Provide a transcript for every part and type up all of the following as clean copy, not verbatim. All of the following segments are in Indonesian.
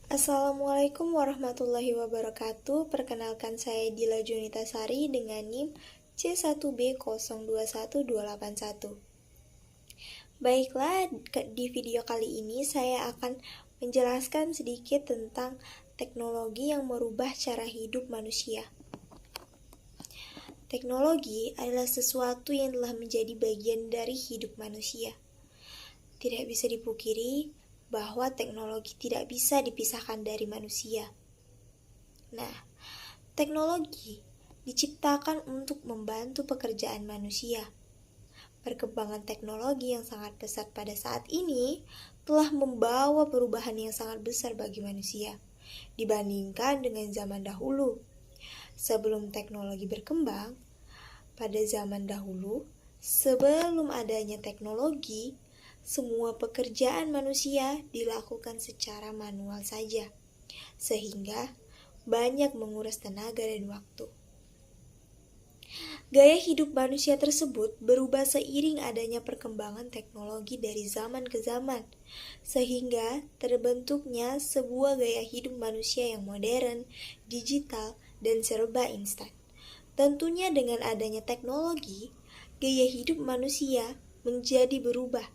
Assalamualaikum warahmatullahi wabarakatuh. Perkenalkan saya Dila Junita Sari dengan NIM C1B021281. Baiklah, di video kali ini saya akan menjelaskan sedikit tentang teknologi yang merubah cara hidup manusia. Teknologi adalah sesuatu yang telah menjadi bagian dari hidup manusia. Tidak bisa dipungkiri bahwa teknologi tidak bisa dipisahkan dari manusia. Nah, teknologi diciptakan untuk membantu pekerjaan manusia. Perkembangan teknologi yang sangat pesat pada saat ini telah membawa perubahan yang sangat besar bagi manusia dibandingkan dengan zaman dahulu. Sebelum teknologi berkembang, pada zaman dahulu, sebelum adanya teknologi, semua pekerjaan manusia dilakukan secara manual saja, sehingga banyak menguras tenaga dan waktu. Gaya hidup manusia tersebut berubah seiring adanya perkembangan teknologi dari zaman ke zaman, sehingga terbentuknya sebuah gaya hidup manusia yang modern, digital, dan serba instan. Tentunya dengan adanya teknologi, gaya hidup manusia menjadi berubah.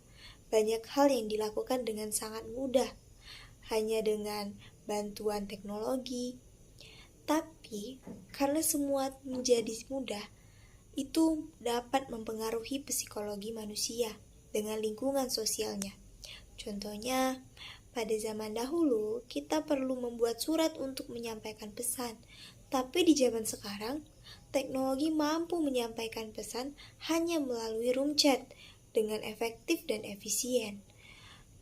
Banyak hal yang dilakukan dengan sangat mudah, hanya dengan bantuan teknologi. Tapi, karena semua menjadi mudah, itu dapat mempengaruhi psikologi manusia dengan lingkungan sosialnya. Contohnya, pada zaman dahulu, kita perlu membuat surat untuk menyampaikan pesan. Tapi di zaman sekarang, teknologi mampu menyampaikan pesan hanya melalui room chat dengan efektif dan efisien.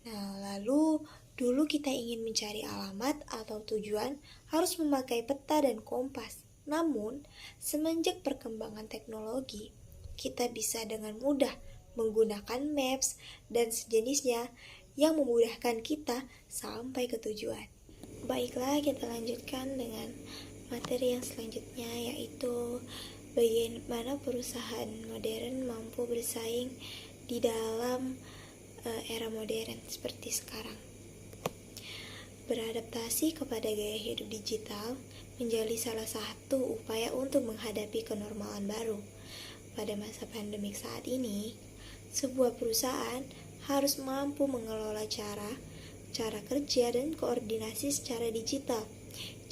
Nah, lalu dulu kita ingin mencari alamat atau tujuan harus memakai peta dan kompas. Namun, semenjak perkembangan teknologi, kita bisa dengan mudah menggunakan maps dan sejenisnya yang memudahkan kita sampai ke tujuan. Baiklah, kita lanjutkan dengan materi yang selanjutnya, yaitu bagaimana perusahaan modern mampu bersaing di dalam era modern seperti sekarang. Beradaptasi kepada gaya hidup digital menjadi salah satu upaya untuk menghadapi kenormalan baru. Pada masa pandemik saat ini, sebuah perusahaan harus mampu mengelola cara kerja dan koordinasi secara digital.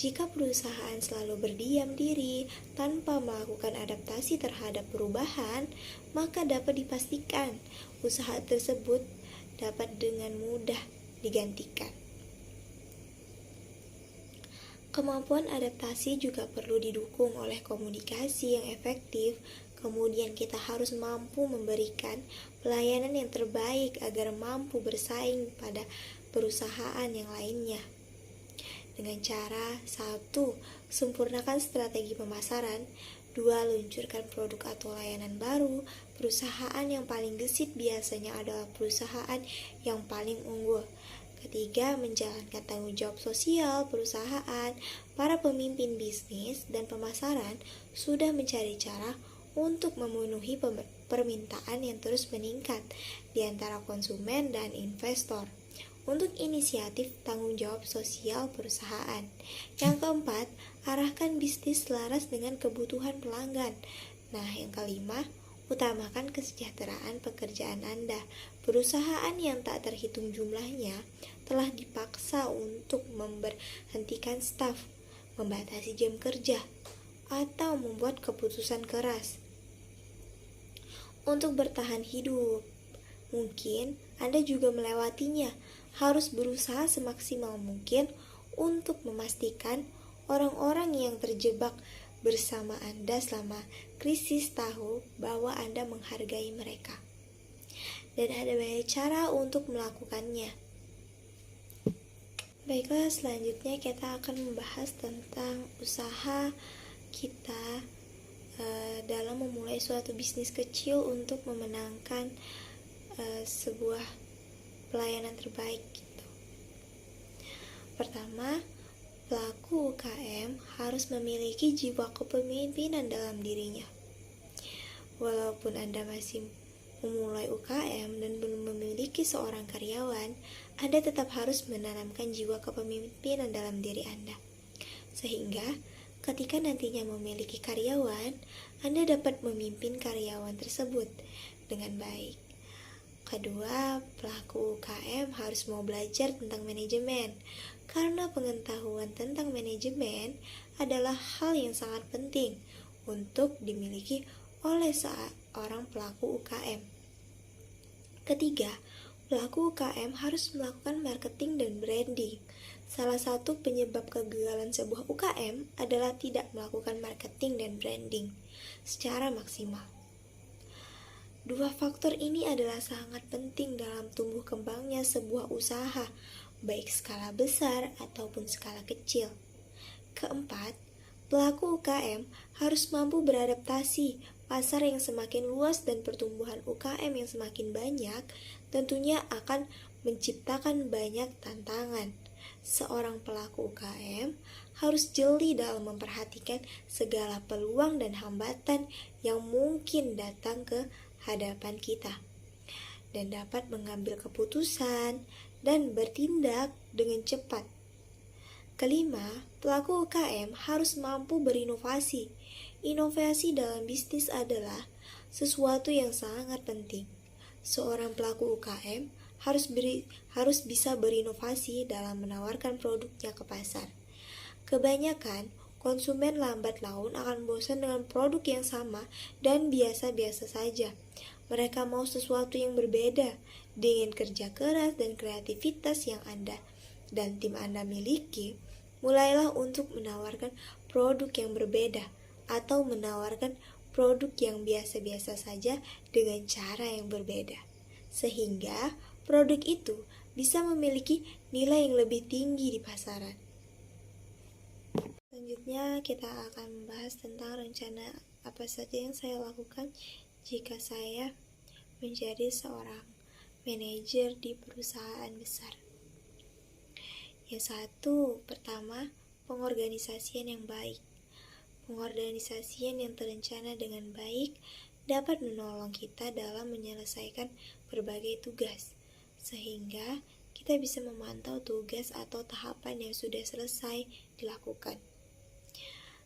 Jika perusahaan selalu berdiam diri tanpa melakukan adaptasi terhadap perubahan, maka dapat dipastikan usaha tersebut dapat dengan mudah digantikan. Kemampuan adaptasi juga perlu didukung oleh komunikasi yang efektif. Kemudian kita harus mampu memberikan pelayanan yang terbaik agar mampu bersaing pada perusahaan yang lainnya. Dengan cara 1. Sempurnakan strategi pemasaran. 2. Luncurkan produk atau layanan baru. Perusahaan yang paling gesit biasanya adalah perusahaan yang paling unggul. Ketiga, menjalankan tanggung jawab sosial perusahaan. Para pemimpin bisnis dan pemasaran sudah mencari cara untuk memenuhi permintaan yang terus meningkat di antara konsumen dan investor untuk inisiatif tanggung jawab sosial perusahaan. Yang keempat, arahkan bisnis selaras dengan kebutuhan pelanggan. Nah, yang kelima, utamakan kesejahteraan pekerjaan Anda. Perusahaan yang tak terhitung jumlahnya telah dipaksa untuk memberhentikan staf, membatasi jam kerja, atau membuat keputusan keras untuk bertahan hidup. Mungkin Anda juga melewatinya, harus berusaha semaksimal mungkin untuk memastikan orang-orang yang terjebak bersama Anda selama krisis tahu bahwa Anda menghargai mereka. Dan ada banyak cara untuk melakukannya. Baiklah, selanjutnya kita akan membahas tentang usaha kita dalam memulai suatu bisnis kecil untuk memenangkan sebuah pelayanan terbaik gitu. Pertama, pelaku UKM harus memiliki jiwa kepemimpinan dalam dirinya. Walaupun Anda masih memulai UKM dan belum memiliki seorang karyawan, Anda tetap harus menanamkan jiwa kepemimpinan dalam diri Anda. Sehingga ketika nantinya memiliki karyawan, Anda dapat memimpin karyawan tersebut dengan baik. Kedua, pelaku UKM harus mau belajar tentang manajemen, karena pengetahuan tentang manajemen adalah hal yang sangat penting untuk dimiliki oleh seorang pelaku UKM. Ketiga, pelaku UKM harus melakukan marketing dan branding. Salah satu penyebab kegagalan sebuah UKM adalah tidak melakukan marketing dan branding secara maksimal. Dua faktor ini adalah sangat penting dalam tumbuh kembangnya sebuah usaha, baik skala besar ataupun skala kecil. Keempat, pelaku UKM harus mampu beradaptasi. Pasar yang semakin luas dan pertumbuhan UKM yang semakin banyak tentunya akan menciptakan banyak tantangan. Seorang pelaku UKM harus jeli dalam memperhatikan segala peluang dan hambatan yang mungkin datang ke hadapan kita, dan dapat mengambil keputusan dan bertindak dengan cepat. Kelima, pelaku UKM harus mampu berinovasi. Inovasi dalam bisnis adalah sesuatu yang sangat penting. Seorang pelaku UKM harus bisa berinovasi dalam menawarkan produknya ke pasar. Kebanyakan konsumen lambat laun akan bosan dengan produk yang sama dan biasa-biasa saja. Mereka mau sesuatu yang berbeda. Dengan kerja keras dan kreativitas yang Anda dan tim Anda miliki, mulailah untuk menawarkan produk yang berbeda atau menawarkan produk yang biasa-biasa saja dengan cara yang berbeda, sehingga produk itu bisa memiliki nilai yang lebih tinggi di pasaran. Selanjutnya kita akan membahas tentang rencana apa saja yang saya lakukan jika saya menjadi seorang manajer di perusahaan besar. Yang satu, pertama, pengorganisasian yang baik. Pengorganisasian yang terencana dengan baik dapat menolong kita dalam menyelesaikan berbagai tugas, sehingga kita bisa memantau tugas atau tahapan yang sudah selesai dilakukan.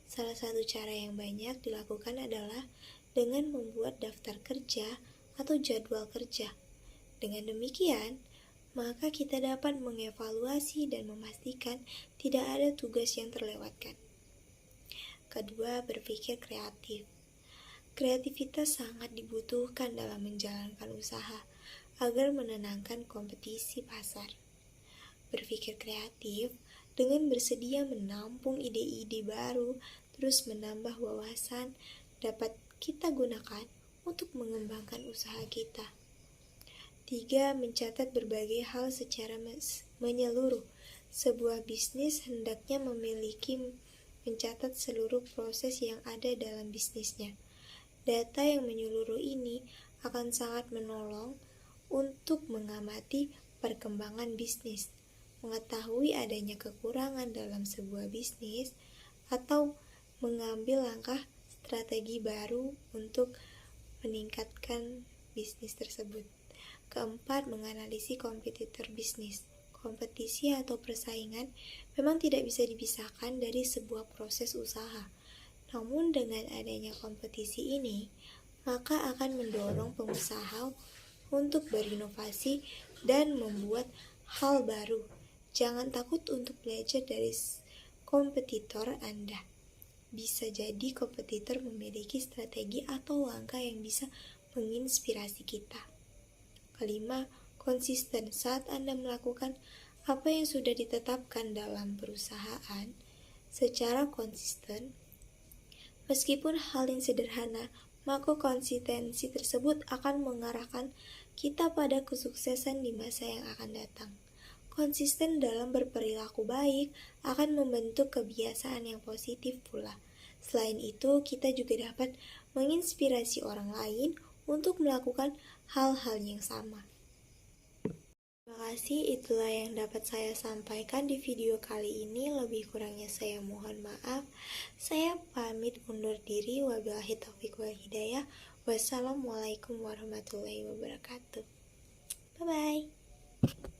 Salah satu cara yang banyak dilakukan adalah dengan membuat daftar kerja atau jadwal kerja. Dengan demikian, maka kita dapat mengevaluasi dan memastikan tidak ada tugas yang terlewatkan. Kedua, berpikir kreatif. Kreativitas sangat dibutuhkan dalam menjalankan usaha agar menenangkan kompetisi pasar. Berpikir kreatif dengan bersedia menampung ide-ide baru, terus menambah wawasan dapat kita gunakan untuk mengembangkan usaha kita. 3. Mencatat berbagai hal secara menyeluruh. Sebuah bisnis hendaknya memiliki mencatat seluruh proses yang ada dalam bisnisnya. Data yang menyeluruh ini akan sangat menolong untuk mengamati perkembangan bisnis, mengetahui adanya kekurangan dalam sebuah bisnis, atau mengambil langkah strategi baru untuk meningkatkan bisnis tersebut. Keempat, menganalisis kompetitor bisnis. Kompetisi atau persaingan memang tidak bisa dipisahkan dari sebuah proses usaha. Namun dengan adanya kompetisi ini, maka akan mendorong pengusaha untuk berinovasi dan membuat hal baru. Jangan takut untuk belajar dari kompetitor Anda. Bisa jadi kompetitor memiliki strategi atau langkah yang bisa menginspirasi kita. Kelima, konsisten saat Anda melakukan apa yang sudah ditetapkan dalam perusahaan secara konsisten. Meskipun hal yang sederhana, maka konsistensi tersebut akan mengarahkan kita pada kesuksesan di masa yang akan datang. Konsisten dalam berperilaku baik akan membentuk kebiasaan yang positif pula. Selain itu, kita juga dapat menginspirasi orang lain untuk melakukan hal-hal yang sama. Terima kasih, itulah yang dapat saya sampaikan di video kali ini. Lebih kurangnya saya mohon maaf. Saya pamit undur diri. Wabillahi taufiq wal hidayah. Wassalamualaikum warahmatullahi wabarakatuh. Bye-bye.